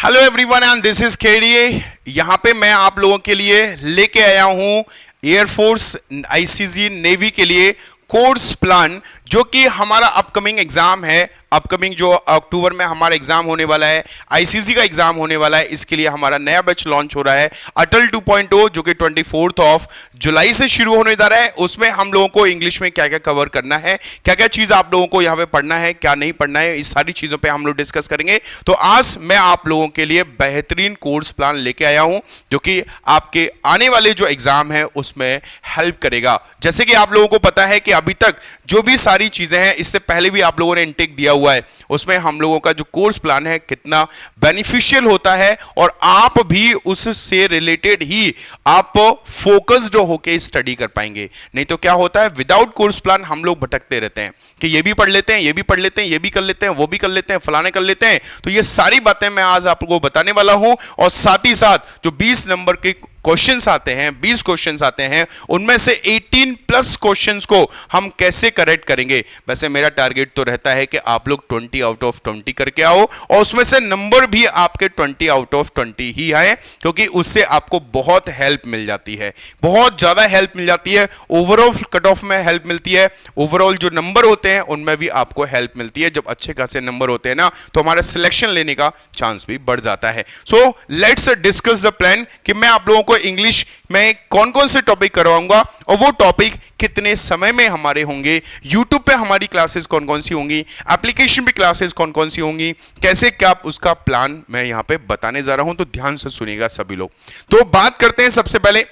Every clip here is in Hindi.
Hello everyone and this is KDA. यहाँ पे मैं आप लोगों के लिए लेके आया हूँ एयरफोर्स आईसीजी नेवी के लिए कोर्स प्लान, जो कि हमारा अपकमिंग एग्जाम है। अपकमिंग जो अक्टूबर में हमारा एग्जाम होने वाला है, आईसीजी का एग्जाम होने वाला है, इसके लिए हमारा नया बैच लॉन्च हो रहा है अटल 2.0, जो कि 24 जुलाई से शुरू होने जा रहा है। उसमें हम लोगों को इंग्लिश में क्या क्या कवर करना है, क्या क्या चीज आप लोगों को यहाँ पे पढ़ना है, क्या नहीं पढ़ना है, इस सारी चीजों पे हम लोग डिस्कस करेंगे। तो आज मैं आप लोगों के लिए बेहतरीन कोर्स प्लान लेके आया हूं, जो कि आपके आने वाले जो एग्जाम है उसमें हेल्प करेगा। जैसे कि आप लोगों को पता है कि अभी तक जो भी सारी चीजें हैं, इससे पहले भी आप लोगों ने इनटेक दिया हुआ है, उसमें हम लोगों का जो कोर्स प्लान है कितना बेनिफिशियल होता है, और आप भी उससे रिलेटेड ही आप फोकस्ड होकर स्टडी कर पाएंगे। नहीं तो क्या होता है, विदाउट कोर्स प्लान हम लोग भटकते रहते हैं कि ये भी पढ़ लेते हैं, ये भी पढ़ लेते हैं, ये भी कर लेते हैं, वो भी कर लेते हैं, फलाने कर लेते हैं। तो ये सारी बातें मैं आज आपको बताने वाला हूं, और साथ ही साथ जो 20 नंबर के क्वेश्चंस आते हैं, 20 क्वेश्चंस आते हैं, उनमें से 18 प्लस क्वेश्चंस को हम कैसे करेक्ट करेंगे। वैसे मेरा टारगेट तो रहता है कि आप लोग 20 आउट ऑफ 20 करके आओ, और उसमें से नंबर भी आपके 20 आउट ऑफ 20 ही आए, क्योंकि उससे आपको बहुत हेल्प मिल जाती है, बहुत ज्यादा हेल्प मिल जाती है। ओवरऑल कट ऑफ में हेल्प मिलती है, ओवरऑल जो नंबर होते हैं उनमें भी आपको हेल्प मिलती है। जब अच्छे खासे नंबर होते हैं ना, तो हमारा सिलेक्शन लेने का चांस भी बढ़ जाता है। So let's discuss the plan कि मैं आप लोगों को इंग्लिश में कौन कौन से टॉपिक करवाऊंगा, और वो टॉपिक कितने समय में हमारे होंगे, यूट्यूब पे हमारी क्लासेस कौन कौन सी होंगी, एप्लीकेशन पे क्लासेस कौन कौन सी होंगी, कैसे क्या उसका प्लान मैं यहां पे बताने जा रहा हूं। तो ध्यान से सुनिएगा सभी लोग। तो बात करते हैं सबसे पहले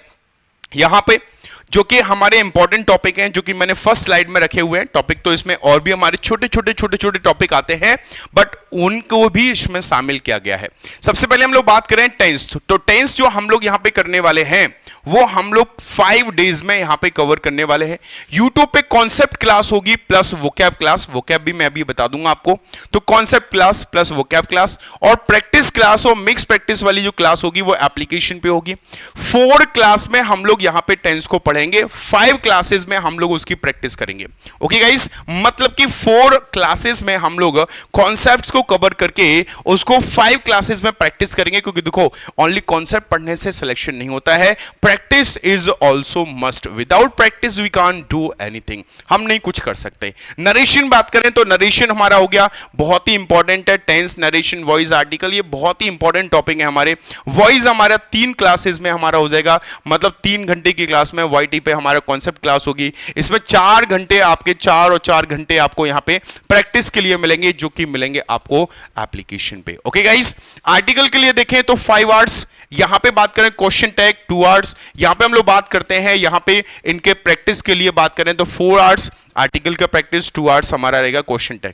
यहां पे जो कि हमारे इंपॉर्टेंट टॉपिक हैं, जो कि मैंने फर्स्ट स्लाइड में रखे हुए हैं। टॉपिक तो इसमें और भी हमारे छोटे छोटे टॉपिक आते हैं, बट उनको भी इसमें शामिल किया गया है। सबसे पहले हम लोग बात करें टेंस। तो टेंस जो हम लोग यहां पे करने वाले हैं, वो हम लोग 5 डेज में यहां पे कवर करने वाले हैं। यूट्यूब पे कॉन्सेप्ट क्लास होगी प्लस वोकैब क्लास, वोकैब भी मैं अभी बता दूंगा आपको। तो concept class plus vocab class, और प्रैक्टिस क्लास और मिक्स प्रैक्टिस वाली जो क्लास होगी वो एप्लीकेशन पे होगी। 4 क्लास में हम लोग यहां पे टेंस को पढ़ेंगे, 5 क्लासेस में हम लोग उसकी प्रैक्टिस करेंगे। ओके गाइस, मतलब कि 4 क्लासेस में हम लोग कॉन्सेप्ट्स को कवर करके उसको 5 क्लासेस में प्रैक्टिस करेंगे। क्योंकि देखो, ओनली कॉन्सेप्ट पढ़ने से सिलेक्शन नहीं होता है, practice is also must. Without practice we can't do anything, हम नहीं कुछ कर सकते। नरेशन बात करें तो नरेशन हमारा हो गया, बहुत ही इंपॉर्टेंट है। टेंस, नरेशन, वॉइस, आर्टिकल, ये बहुत ही इंपॉर्टेंट टॉपिक है हमारे। वॉइस हमारा 3 क्लासेस में हमारा हो जाएगा, मतलब 3 घंटे की क्लास में वाईटी पे हमारा कॉन्सेप्ट क्लास होगी। इसमें 4 घंटे आपके 4 और 4 घंटे आपको यहां पे प्रैक्टिस के लिए मिलेंगे, जो कि मिलेंगे आपको एप्लीकेशन पे। ओके गाइस, आर्टिकल के लिए देखें तो 5 आवर्स, यहां पे बात करें क्वेश्चन टैग 2 आवर्स, यहां पे हम लोग बात करते हैं, यहां पे इनके प्रैक्टिस के लिए बात करें तो 4 आवर्स, आर्टिकल का प्रैक्टिस 2 आवर्स हमारा रहेगा क्वेश्चन टैग।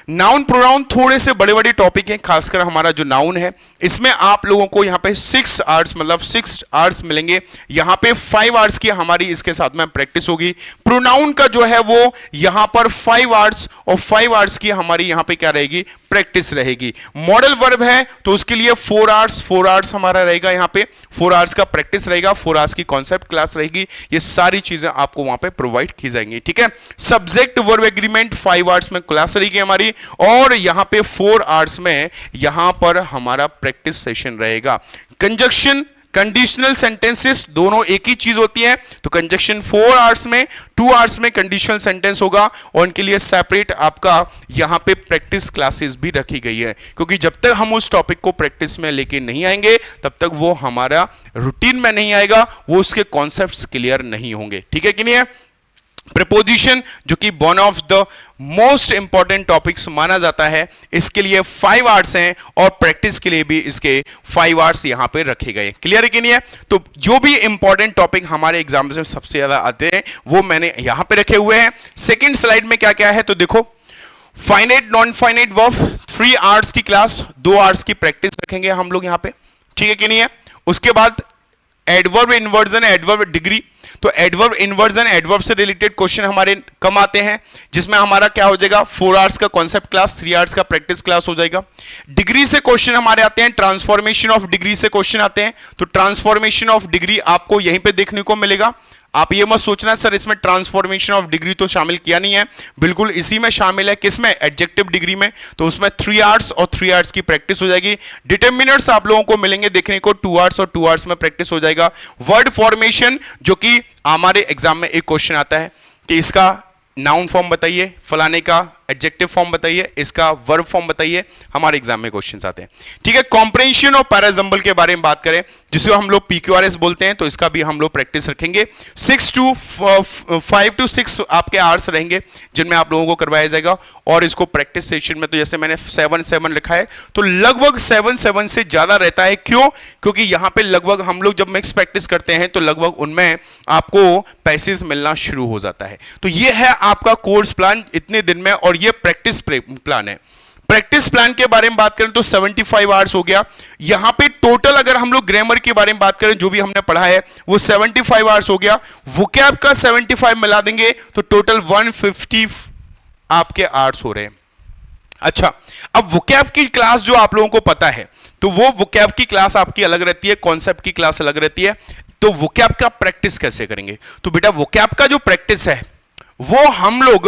नाउन प्रोनाउन थोड़े से बड़े बड़े टॉपिक हैं, खासकर हमारा जो नाउन है, इसमें आप लोगों को यहां पे 6 आवर्स, मतलब 6 आवर्स मिलेंगे। यहां पे 5 आवर्स की हमारी इसके साथ में प्रैक्टिस होगी। प्रोनाउन का जो है वो यहां पर 5 आवर्स और 5 आवर्स की हमारी यहां पे क्या रहेगी, प्रैक्टिस रहेगी। मॉडल वर्ब है तो उसके लिए 4 आवर्स हमारा रहेगा, यहां पे 4 आवर्स का प्रैक्टिस रहेगा, 4 आवर्स की कॉन्सेप्ट क्लास रहेगी। ये सारी चीजें आपको वहां पे प्रोवाइड की जाएंगी, ठीक है। सब्जेक्ट वर्ब एग्रीमेंट 5 आवर्स में क्लास रहेगी हमारी, और यहां पे 4 आवर्स में यहां पर हमारा प्रैक्टिस सेशन रहेगा। कंजक्शन, कंडीशनल सेंटेंसेस दोनों एक ही चीज होती है, तो कंजक्शन 4 आवर्स में, 2 आवर्स में कंडीशनल सेंटेंस होगा, और उनके लिए सेपरेट आपका यहां पे प्रैक्टिस क्लासेस भी रखी गई है। क्योंकि जब तक हम उस टॉपिक को प्रैक्टिस में लेके नहीं आएंगे, तब तक वो हमारा रूटीन में नहीं आएगा, वो उसके कॉन्सेप्ट्स क्लियर नहीं होंगे, ठीक है कि नहीं है। प्रीपोजिशन, जो कि one of the most important topics माना जाता है, इसके लिए 5 आवर्स हैं, और प्रैक्टिस के लिए भी इसके 5 आवर्स यहां पे रखे गए। क्लियर है कि नहीं है। तो जो भी इंपॉर्टेंट टॉपिक हमारे एग्जाम में सबसे ज्यादा आते हैं, वो मैंने यहां पे रखे हुए हैं। सेकेंड स्लाइड में क्या क्या है, तो देखो, finite non finite verb 3 hours की क्लास, 2 आवर्स की प्रैक्टिस रखेंगे हम लोग यहां पे, ठीक है कि नहीं है। उसके बाद एडवर्ब इन्वर्जन, एडवर्ब डिग्री, तो एडवर्ब इन्वर्जन, एडवर्ब से रिलेटेड क्वेश्चन हमारे कम आते हैं, जिसमें हमारा क्या हो जाएगा, 4 आवर्स का कॉन्सेप्ट क्लास, 3 आवर्स का प्रैक्टिस क्लास हो जाएगा। डिग्री से क्वेश्चन हमारे आते हैं, ट्रांसफॉर्मेशन ऑफ डिग्री से क्वेश्चन आते हैं, तो ट्रांसफॉर्मेशन ऑफ डिग्री आपको यहीं पे देखने को मिलेगा। आप ये मत सोचना सर इसमें ट्रांसफॉर्मेशन ऑफ डिग्री तो शामिल किया नहीं है, बिल्कुल इसी में शामिल है। किसमें? एडजेक्टिव डिग्री में। तो उसमें 3 आवर्स और 3 आवर्स की प्रैक्टिस हो जाएगी। डिटरमिनर्स आप लोगों को मिलेंगे देखने को 2 आवर्स और 2 आवर्स में प्रैक्टिस हो जाएगा। वर्ड फॉर्मेशन, जो कि हमारे एग्जाम में एक क्वेश्चन आता है कि इसका नाउन फॉर्म बताइए, फलाने का एडजेक्टिव फॉर्म बताइए, इसका वर्ब फॉर्म बताइए, हमारे एग्जाम में क्वेश्चंस आते हैं। ठीक है, कॉम्प्रेंशन और पैराजम्बल के बारे में बात करें जिसे हम लोग PQRS बोलते हैं, तो इसका भी हम लोग प्रैक्टिस रखेंगे। 5 to 6 आपके आवर्स रहेंगे जिनमें आप लोगों को करवाया जाएगा। और इसको प्रैक्टिस सेशन में तो जैसे मैंने 7 लिखा है तो लगभग 7 से ज्यादा रहता है। क्यों? क्योंकि यहां पे लगभग हम लोग जब मिक्स प्रैक्टिस करते हैं तो लगभग उनमें आपको पैसेज मिलना शुरू हो जाता है। तो ये है आपका कोर्स प्लान इतने दिन में, और ये प्रैक्टिस प्लान है। प्रैक्टिस प्लान के बारे में बात करें तो 75 आवर्स हो गया। यहां पे टोटल अगर हम लोग ग्रामर के बारे में बात करें जो भी हमने पढ़ा है वो 75 आवर्स हो गया। वोकैब का 75 मिला देंगे तो टोटल 150 आपके आवर्स हो रहे हैं। अच्छा, अब वोकैब की क्लास जो आप लोगों को पता है तो वो वोकैब की क्लास आपकी अलग रहती है, कॉन्सेप्ट की क्लास अलग रहती है। तो वोकैब का प्रैक्टिस कैसे करेंगे? तो बेटा वोकैब का जो प्रैक्टिस है वो हम लोग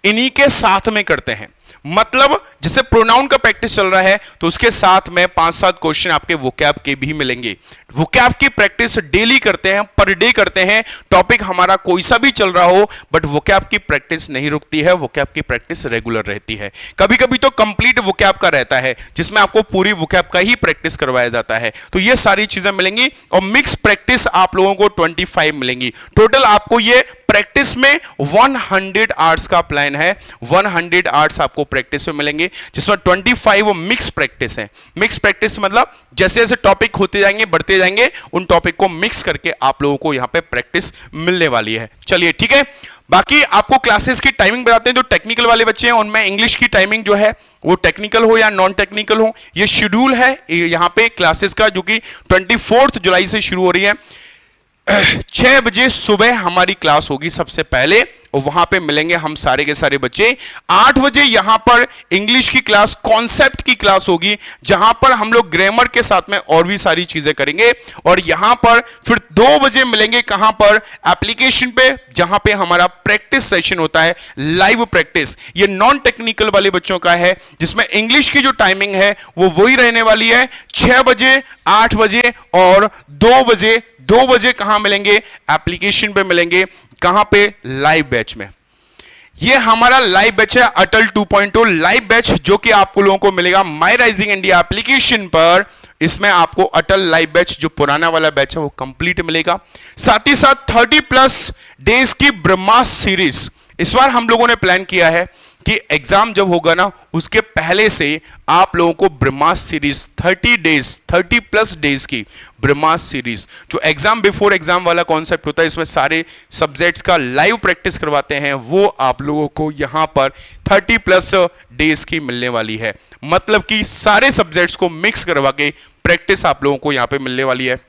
इन्हीं के साथ में करते हैं। मतलब जैसे प्रोनाउन का प्रैक्टिस चल रहा है तो उसके साथ में 5-7 क्वेश्चन आपके वोकैब के भी मिलेंगे। वोकैब की प्रैक्टिस डेली करते हैं, पर डे करते हैं। टॉपिक हमारा कोई सा भी चल रहा हो बट वोकैब की प्रैक्टिस नहीं रुकती है, वोकैब की प्रैक्टिस रेगुलर रहती है। कभी कभी तो कंप्लीट वोकैब का रहता है जिसमें आपको पूरी वोकैब का ही प्रैक्टिस करवाया जाता है। तो ये सारी चीजें मिलेंगी और मिक्स प्रैक्टिस आप लोगों को 25 मिलेंगी। टोटल आपको ये प्रैक्टिस में 100 आवर्स का प्लान है। 100 आवर्स आपको प्रैक्टिस में मिलेंगे जिसमें 25 मिक्स प्रैक्टिस है। मिक्स प्रैक्टिस मतलब जैसे जैसे टॉपिक होते जाएंगे बढ़ते जाएंगे उन टॉपिक को मिक्स करके आप लोगों को यहां पे प्रैक्टिस मिलने वाली है। चलिए ठीक है, बाकी आपको क्लासेस की टाइमिंग बताते हैं। जो टेक्निकल वाले बच्चे हैं उनमें इंग्लिश की टाइमिंग जो है वो टेक्निकल हो या नॉन टेक्निकल हो, ये शेड्यूल है यहां पे क्लासेस का जो कि 24 जुलाई से शुरू हो रही है। 6 बजे सुबह हमारी क्लास होगी सबसे पहले, और वहां पे मिलेंगे हम सारे के सारे बच्चे। 8 बजे यहां पर इंग्लिश की क्लास, कॉन्सेप्ट की क्लास होगी जहां पर हम लोग ग्रामर के साथ में और भी सारी चीजें करेंगे। और यहां पर फिर 2 बजे मिलेंगे कहां पर? एप्लीकेशन पे, जहां पे हमारा प्रैक्टिस सेशन होता है, लाइव प्रैक्टिस। ये नॉन टेक्निकल वाले बच्चों का है जिसमें इंग्लिश की जो टाइमिंग है वो वही रहने वाली है, 6 बजे, 8 बजे और 2 बजे। 2 बजे कहां मिलेंगे? एप्लीकेशन पे मिलेंगे। कहां पे? लाइव बैच में। ये हमारा लाइव बैच है अटल 2.0 लाइव बैच, जो कि आपको लोगों को मिलेगा माई राइजिंग इंडिया एप्लीकेशन पर। इसमें आपको अटल लाइव बैच जो पुराना वाला बैच है वो कंप्लीट मिलेगा। साथ ही साथ 30+ डेज की ब्रह्मास्त्र सीरीज इस बार हम लोगों ने प्लान किया है कि एग्जाम जब होगा ना उसके पहले से आप लोगों को ब्रह्मास्त्र सीरीज 30+ डेज की ब्रह्मास्त्र सीरीज, जो एग्जाम बिफोर एग्जाम वाला कॉन्सेप्ट होता है, इसमें सारे सब्जेक्ट्स का लाइव प्रैक्टिस करवाते हैं, वो आप लोगों को यहां पर 30+ डेज की मिलने वाली है। मतलब कि सारे सब्जेक्ट्स को मिक्स करवा के प्रैक्टिस आप लोगों को यहां पे मिलने वाली है।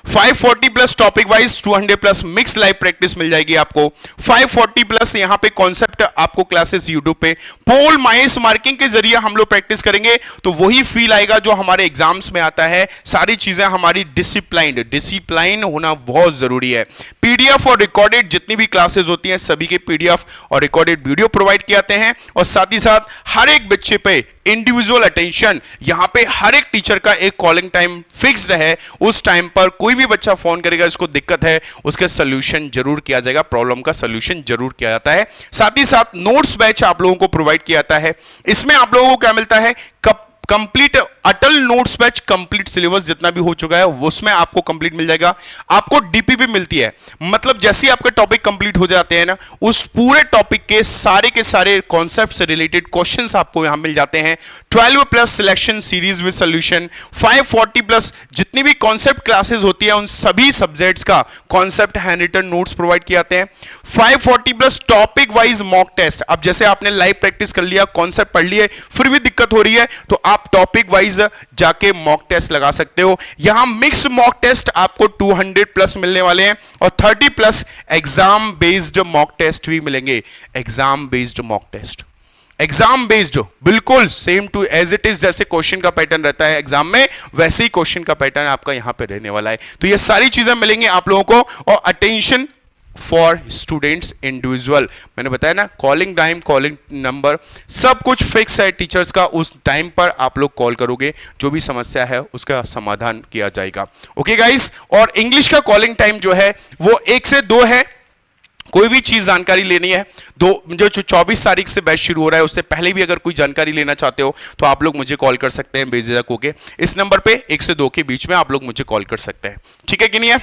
540+ topic wise 200+ mix live practice मिल जाएगी आपको। 540+ यहां पे कॉन्सेप्ट आपको क्लासेस यूट्यूब पे पोल माइस मार्किंग के जरिए हम लोग प्रैक्टिस करेंगे तो वही फील आएगा जो हमारे एग्जाम्स में आता है। सारी चीजें हमारी डिसिप्लाइन होना बहुत जरूरी है। पीडीएफ और रिकॉर्डेड जितनी भी क्लासेस होती हैं सभी के पीडीएफ और रिकॉर्डेड वीडियो प्रोवाइड किए जाते हैं, और साथ ही साथ हर एक बच्चे पे इंडिविजुअल अटेंशन। यहां पे हर एक टीचर का एक कॉलिंग टाइम फिक्स्ड है, उस टाइम पर कोई भी बच्चा फोन करेगा इसको दिक्कत है उसके सोल्यूशन जरूर किया जाएगा, प्रॉब्लम का सोल्यूशन जरूर किया जाता है। साथ ही साथ नोट्स बैच आप लोगों को प्रोवाइड किया जाता है। इसमें आप लोगों को क्या मिलता है? कंप्लीट अटल नोट्स बैच, कंप्लीट सिलेबस जितना भी हो चुका है उसमें आपको कंप्लीट मिल जाएगा। आपको डीपीपी मिलती है, मतलब जैसे ही आपके टॉपिक कंप्लीट हो जाते हैं ना उस पूरे टॉपिक के सारे कॉन्सेप्ट से रिलेटेड क्वेश्चंस आपको यहां मिल जाते हैं। 12+ सिलेक्शन सीरीज विद सॉल्यूशन, 540+ जितनी भी कॉन्सेप्ट क्लासेस होती है उन सभी सब्जेक्ट्स का concept handwritten notes provide किए जाते हैं। 540+ टॉपिक वाइज मॉक टेस्ट। अब जैसे आपने लाइव प्रैक्टिस कर लिया, कॉन्सेप्ट पढ़ लिए, फिर भी दिक्कत हो रही है तो आप टॉपिक वाइज जाके मॉक टेस्ट लगा सकते हो। यहां मिक्स मॉक टेस्ट आपको 200+ मिलने वाले हैं और 30+ एग्जाम बेस्ड मॉक टेस्ट भी मिलेंगे। Exam based mock test exam based हो, बिल्कुल same to as it is जैसे क्वेश्चन का पैटर्न रहता है एग्जाम में, वैसे ही क्वेश्चन का पैटर्न आपका यहां पे रहने वाला है। तो ये सारी चीजें मिलेंगी आप लोगों को। और अटेंशन फॉर स्टूडेंट्स इंडिविजुअल, मैंने बताया ना, कॉलिंग टाइम, कॉलिंग नंबर, सब कुछ फिक्स है टीचर्स का। उस टाइम पर आप लोग कॉल करोगे, जो भी समस्या है उसका समाधान किया जाएगा। ओके गाइस, और इंग्लिश का कॉलिंग टाइम जो है वो 1 से 2 है। कोई भी चीज जानकारी लेनी है, जो 24 तारीख से बैच शुरू हो रहा है उससे पहले भी अगर कोई जानकारी लेना चाहते हो तो आप लोग मुझे कॉल कर सकते हैं बेझिझक होके। इस नंबर पे 1 से 2 के बीच में आप लोग मुझे कॉल कर सकते हैं, ठीक है कि नहीं है।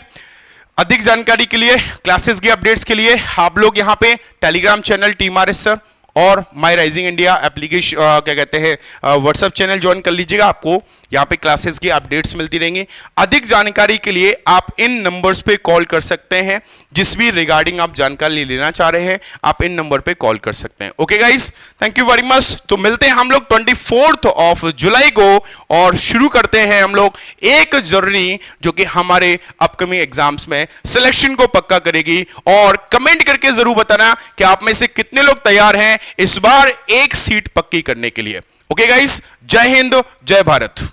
अधिक जानकारी के लिए, क्लासेस की अपडेट्स के लिए आप लोग यहाँ पे टेलीग्राम चैनल टीएमआरएस सर और माय राइजिंग इंडिया एप्लीकेशन क्या कहते हैं व्हाट्सएप चैनल ज्वाइन कर लीजिएगा। आपको यहाँ पे क्लासेस की अपडेट्स मिलती रहेंगी। अधिक जानकारी के लिए आप इन नंबर्स पे कॉल कर सकते हैं, जिस भी रिगार्डिंग आप जानकारी लेना चाह रहे हैं आप इन नंबर पे कॉल कर सकते हैं। Okay guys, thank you very much. तो मिलते हैं हम लोग 24 जुलाई को और शुरू करते हैं हम लोग एक जर्नी जो कि हमारे अपकमिंग एग्जाम्स में सिलेक्शन को पक्का करेगी। और कमेंट करके जरूर बताना कि आप में से कितने लोग तैयार हैं इस बार एक सीट पक्की करने के लिए। ओके गाइस, जय हिंद, जय भारत।